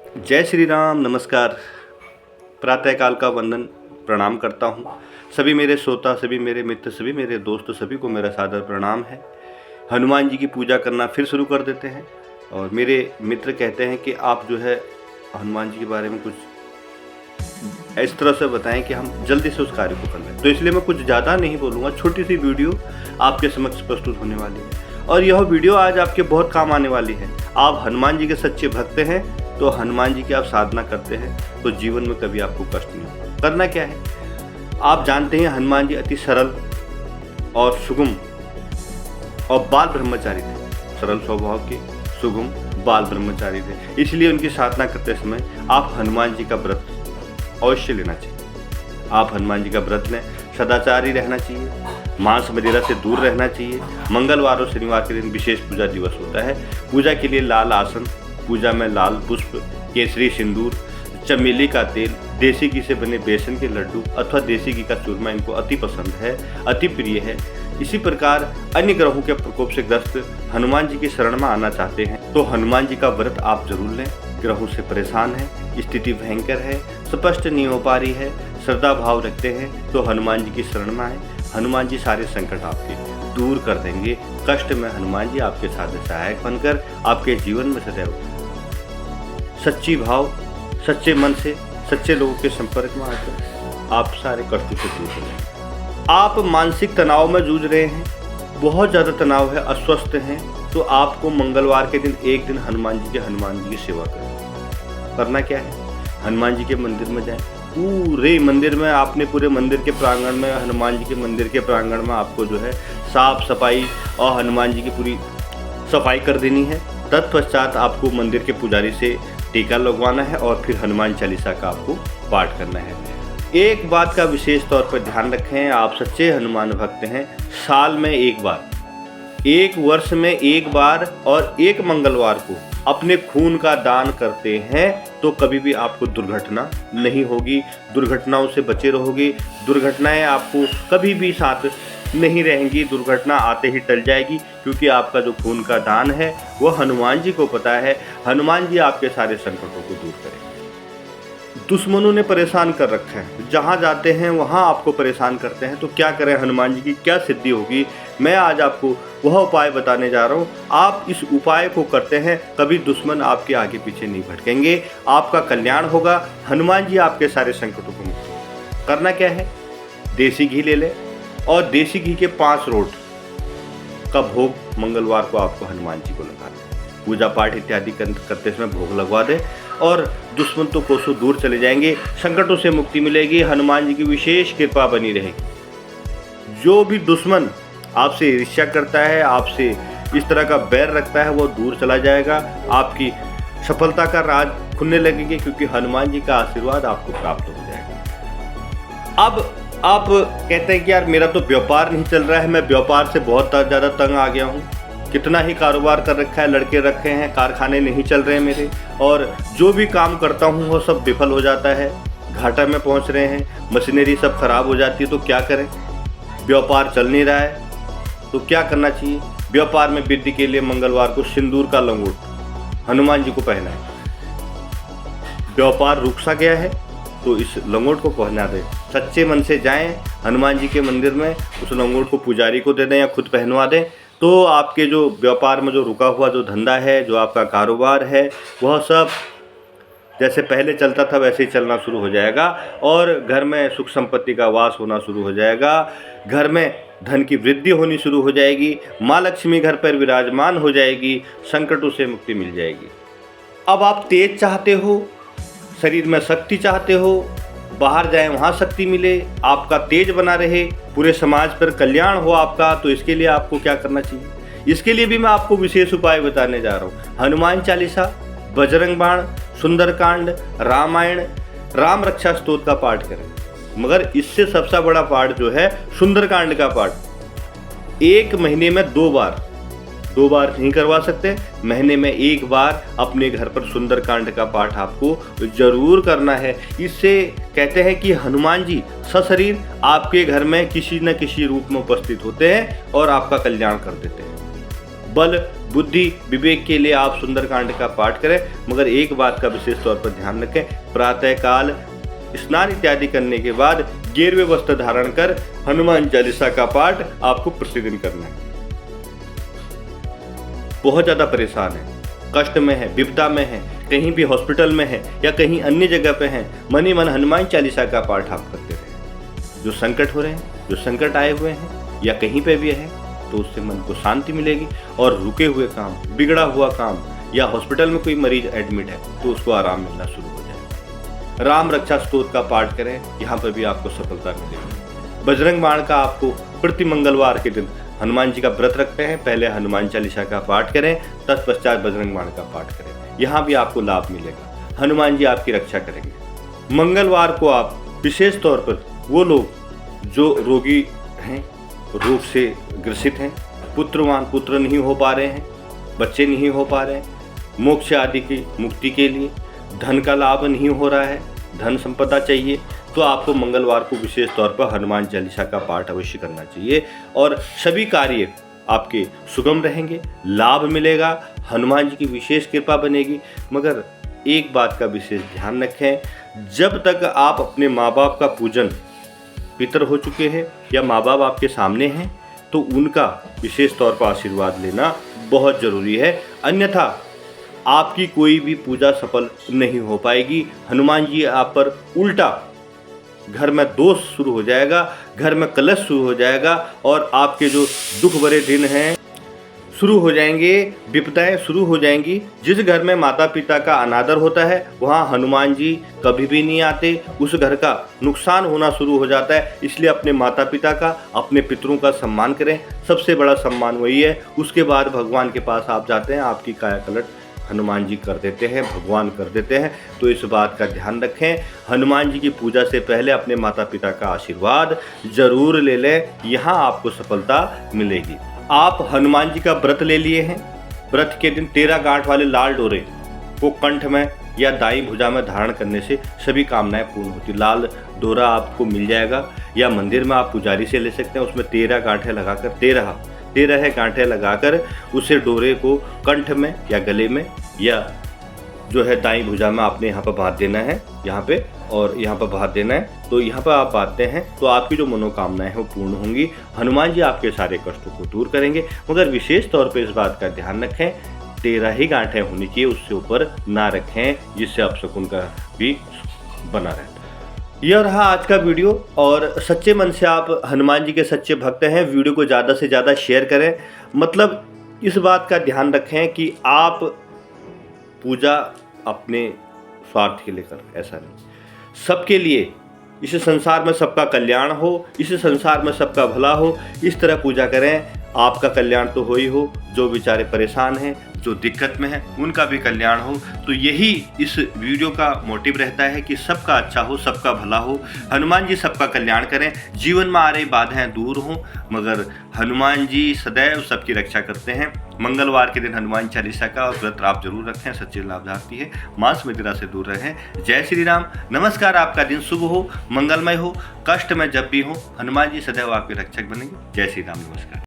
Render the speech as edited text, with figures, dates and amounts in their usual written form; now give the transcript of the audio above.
जय श्री राम। नमस्कार। प्रातःकाल का वंदन प्रणाम करता हूँ। सभी मेरे श्रोता, सभी मेरे मित्र, सभी मेरे दोस्त, सभी को मेरा सादर प्रणाम है। हनुमान जी की पूजा करना फिर शुरू कर देते हैं और मेरे मित्र कहते हैं कि आप जो है हनुमान जी के बारे में कुछ इस तरह से बताएं कि हम जल्दी से उस कार्य को कर लें। तो इसलिए मैं कुछ ज़्यादा नहीं बोलूँगा, छोटी सी वीडियो आपके समक्ष प्रस्तुत होने वाली है और यह वीडियो आज आपके बहुत काम आने वाली है। आप हनुमान जी के सच्चे भक्त हैं तो हनुमान जी की आप साधना करते हैं तो जीवन में कभी आपको कष्ट नहीं होगा। करना क्या है, आप जानते हैं हनुमान जी अति सरल और सुगम और बाल ब्रह्मचारी थे। सरल स्वभाव के सुगम बाल ब्रह्मचारी थे, इसलिए उनकी साधना करते समय आप हनुमान जी का व्रत अवश्य लेना चाहिए। आप हनुमान जी का व्रत लें, सदाचारी रहना चाहिए, मांस मदिरा से दूर रहना चाहिए। मंगलवार और शनिवार के दिन विशेष पूजा दिवस होता है। पूजा के लिए लाल आसन, पूजा में लाल पुष्प, केसरी सिंदूर, चमेली का तेल, देसी घी से बने बेसन के लड्डू अथवा देसी घी का चूरमा इनको अति पसंद है, अति प्रिय है। इसी प्रकार अन्य ग्रहों के प्रकोप से ग्रस्त हनुमान जी की शरण में आना चाहते हैं तो हनुमान जी का व्रत आप जरूर लें। ग्रहों से परेशान है, स्थिति भयंकर है, स्पष्ट नहीं हो पा रही है, श्रद्धा भाव रखते हैं तो हनुमान जी की शरण में आए। हनुमान जी सारे संकट आपके दूर कर देंगे। कष्ट में हनुमान जी आपके साथ सहायक बनकर आपके जीवन में सदैव सच्ची भाव, सच्चे मन से, सच्चे लोगों के संपर्क में आकर आप सारे कष्टों से दूर हो जाएंगे। आप मानसिक तनाव में जूझ रहे हैं, बहुत ज़्यादा तनाव है, अस्वस्थ हैं, तो आपको मंगलवार के दिन एक दिन हनुमान जी की सेवा करना क्या है, हनुमान जी के मंदिर में जाएं। पूरे मंदिर में आपने पूरे मंदिर के प्रांगण में, हनुमान जी के मंदिर के प्रांगण में आपको जो है साफ सफाई और हनुमान जी की पूरी सफाई कर देनी है। तत्पश्चात आपको मंदिर के पुजारी से टीका लगवाना है और फिर हनुमान चालीसा का आपको पाठ करना है। एक बात का विशेष तौर पर ध्यान रखें, आप सच्चे हनुमान भक्त हैं, साल में एक बार, एक वर्ष में एक बार और एक मंगलवार को अपने खून का दान करते हैं तो कभी भी आपको दुर्घटना नहीं होगी, दुर्घटनाओं से बचे रहोगे। दुर्घटनाएं आपको कभी भी साथ नहीं रहेंगी, दुर्घटना आते ही टल जाएगी, क्योंकि आपका जो खून का दान है वह हनुमान जी को पता है। हनुमान जी आपके सारे संकटों को दूर करेंगे। दुश्मनों ने परेशान कर रखा है, जहाँ जाते हैं वहाँ आपको परेशान करते हैं, तो क्या करें, हनुमान जी की क्या सिद्धि होगी, मैं आज आपको वह उपाय बताने जा रहा हूँ। आप इस उपाय को करते हैं, कभी दुश्मन आपके आगे पीछे नहीं भटकेंगे, आपका कल्याण होगा। हनुमान जी आपके सारे संकटों को मुक्त। करना क्या है, देसी घी ले लें और देसी घी के 5 रोट का भोग मंगलवार को आपको हनुमान जी को लगा दें। पूजा पाठ इत्यादि करते समय भोग लगवा दें और दुश्मन तो कोसों दूर चले जाएंगे, संकटों से मुक्ति मिलेगी, हनुमान जी की विशेष कृपा बनी रहेगी। जो भी दुश्मन आपसे ईर्ष्या करता है, आपसे इस तरह का बैर रखता है, वो दूर चला जाएगा। आपकी सफलता का राज खुलने लगेंगे, क्योंकि हनुमान जी का आशीर्वाद आपको प्राप्त हो जाएगा। अब आप कहते हैं कि यार मेरा तो व्यापार नहीं चल रहा है, मैं व्यापार से बहुत ज़्यादा तंग आ गया हूँ, कितना ही कारोबार कर रखा है, लड़के रखे हैं, कारखाने नहीं चल रहे हैं मेरे, और जो भी काम करता हूँ वो सब विफल हो जाता है, घाटा में पहुँच रहे हैं, मशीनरी सब खराब हो जाती है, तो क्या करें, व्यापार चल नहीं रहा है, तो क्या करना चाहिए। व्यापार में वृद्धि के लिए मंगलवार को सिंदूर का लंगोट हनुमान जी को पहनाएं। व्यापार रुक सा गया है तो इस लंगोट को पहना दें। सच्चे मन से जाएं हनुमान जी के मंदिर में, उस लंगोट को पुजारी को दे दें या खुद पहनवा दें, तो आपके जो व्यापार में जो रुका हुआ जो धंधा है, जो आपका कारोबार है, वह सब जैसे पहले चलता था वैसे ही चलना शुरू हो जाएगा और घर में सुख संपत्ति का वास होना शुरू हो जाएगा। घर में धन की वृद्धि होनी शुरू हो जाएगी, माँ लक्ष्मी घर पर विराजमान हो जाएगी, संकटों से मुक्ति मिल जाएगी। अब आप तेज चाहते हो, शरीर में शक्ति चाहते हो, बाहर जाएं वहाँ शक्ति मिले, आपका तेज बना रहे, पूरे समाज पर कल्याण हो आपका, तो इसके लिए आपको क्या करना चाहिए, इसके लिए भी मैं आपको विशेष उपाय बताने जा रहा हूँ। हनुमान चालीसा, बजरंग बाण, सुंदरकांड, रामायण, राम रक्षा स्तोत्र का पाठ करें। मगर इससे सबसे बड़ा पाठ जो है सुंदरकांड का पाठ, एक महीने में 2 बार नहीं करवा सकते, महीने में 1 बार अपने घर पर सुंदरकांड का पाठ आपको जरूर करना है। इससे कहते हैं कि हनुमान जी सशरीर आपके घर में किसी न किसी रूप में उपस्थित होते हैं और आपका कल्याण कर देते हैं। बल, बुद्धि, विवेक के लिए आप सुंदरकांड का पाठ करें। मगर एक बात का विशेष तौर पर ध्यान रखें, प्रातःकाल स्नान इत्यादि करने के बाद गेरुए वस्त्र धारण कर हनुमान चालीसा का पाठ आपको प्रतिदिन करना है। बहुत ज़्यादा परेशान है, कष्ट में है, विपदा में है, कहीं भी हॉस्पिटल में है या कहीं अन्य जगह पे हैं, मन ही मन हनुमान चालीसा का पाठ आप करते रहें। जो संकट हो रहे हैं, जो संकट आए हुए हैं या कहीं पे भी है, तो उससे मन को शांति मिलेगी और रुके हुए काम, बिगड़ा हुआ काम या हॉस्पिटल में कोई मरीज एडमिट है तो उसको आराम मिलना शुरू हो जाएगा। राम रक्षा स्तोत्र का पाठ करें, यहाँ पर भी आपको सफलता मिलेगी। बजरंग बाण का आपको प्रति मंगलवार के दिन हनुमान जी का व्रत रखते हैं, पहले हनुमान चालीसा का पाठ करें, तत्पश्चात बजरंग बाण का पाठ करें, यहाँ भी आपको लाभ मिलेगा। हनुमान जी आपकी रक्षा करेंगे। मंगलवार को आप विशेष तौर पर वो लोग जो रोगी हैं, रोग से ग्रसित हैं, पुत्रवान पुत्र नहीं हो पा रहे हैं, बच्चे नहीं हो पा रहे हैं, मोक्ष आदि की मुक्ति के लिए धन का लाभ नहीं हो रहा है, धन संपदा चाहिए, तो आपको मंगलवार को विशेष तौर पर हनुमान चालीसा का पाठ अवश्य करना चाहिए और सभी कार्य आपके सुगम रहेंगे, लाभ मिलेगा, हनुमान जी की विशेष कृपा बनेगी। मगर एक बात का विशेष ध्यान रखें, जब तक आप अपने माँ बाप का पूजन, पितर हो चुके हैं या माँ बाप आपके सामने हैं, तो उनका विशेष तौर पर आशीर्वाद लेना बहुत ज़रूरी है, अन्यथा आपकी कोई भी पूजा सफल नहीं हो पाएगी। हनुमान जी आप पर उल्टा घर में दोष शुरू हो जाएगा, घर में कलश शुरू हो जाएगा और आपके जो दुख भरे दिन हैं शुरू हो जाएंगे, विपदाएं शुरू हो जाएंगी। जिस घर में माता पिता का अनादर होता है वहाँ हनुमान जी कभी भी नहीं आते, उस घर का नुकसान होना शुरू हो जाता है। इसलिए अपने माता पिता का, अपने पितरों का सम्मान करें, सबसे बड़ा सम्मान वही है। उसके बाद भगवान के पास आप जाते हैं, आपकी काया पलट हनुमान जी कर देते हैं, भगवान कर देते हैं। तो इस बात का ध्यान रखें, हनुमान जी की पूजा से पहले अपने माता पिता का आशीर्वाद जरूर ले लें, यहाँ आपको सफलता मिलेगी। आप हनुमान जी का व्रत ले लिए हैं, व्रत के दिन 13 गांठ वाले लाल डोरे को कंठ में या दाईं भुजा में धारण करने से सभी कामनाएं पूर्ण होती। लाल डोरा आपको मिल जाएगा या मंदिर में आप पुजारी से ले सकते हैं, उसमें 13 गांठें लगाकर 13 गांठें लगाकर उसे डोरे को कंठ में या गले में या जो है दाईं भुजा में आपने यहाँ पर बांध देना है, यहाँ पे और यहाँ पर बांध देना है। तो यहाँ पर आप बांधते हैं तो आपकी जो मनोकामनाएं हैं वो पूर्ण होंगी, हनुमान जी आपके सारे कष्टों को दूर करेंगे। मगर विशेष तौर पर इस बात का ध्यान रखें, 13 ही गांठें होनी चाहिए, उससे ऊपर ना रखें, जिससे अपशकुन का भी बना रहता है। यह रहा आज का वीडियो और सच्चे मन से आप हनुमान जी के सच्चे भक्त हैं, वीडियो को ज़्यादा से ज़्यादा शेयर करें। मतलब इस बात का ध्यान रखें कि आप पूजा अपने स्वार्थ के लिए करें, ऐसा नहीं, सबके लिए, इस संसार में सबका कल्याण हो, इस संसार में सबका भला हो, इस तरह पूजा करें। आपका कल्याण तो हो ही हो, जो बेचारे परेशान हैं, जो दिक्कत में है, उनका भी कल्याण हो। तो यही इस वीडियो का मोटिव रहता है कि सबका अच्छा हो, सबका भला हो, हनुमान जी सबका कल्याण करें, जीवन में आ रही बाधाएं दूर हों। मगर हनुमान जी सदैव सबकी रक्षा करते हैं। मंगलवार के दिन हनुमान चालीसा का व्रत आप जरूर रखें, सच्चे लाभार्थी है, मांस मदिरा से दूर रहें। जय श्री राम। नमस्कार, आपका दिन शुभ हो, मंगलमय हो, कष्ट में जब भी हो, हनुमान जी सदैव आपके रक्षक बनेंगे। जय श्री राम, नमस्कार।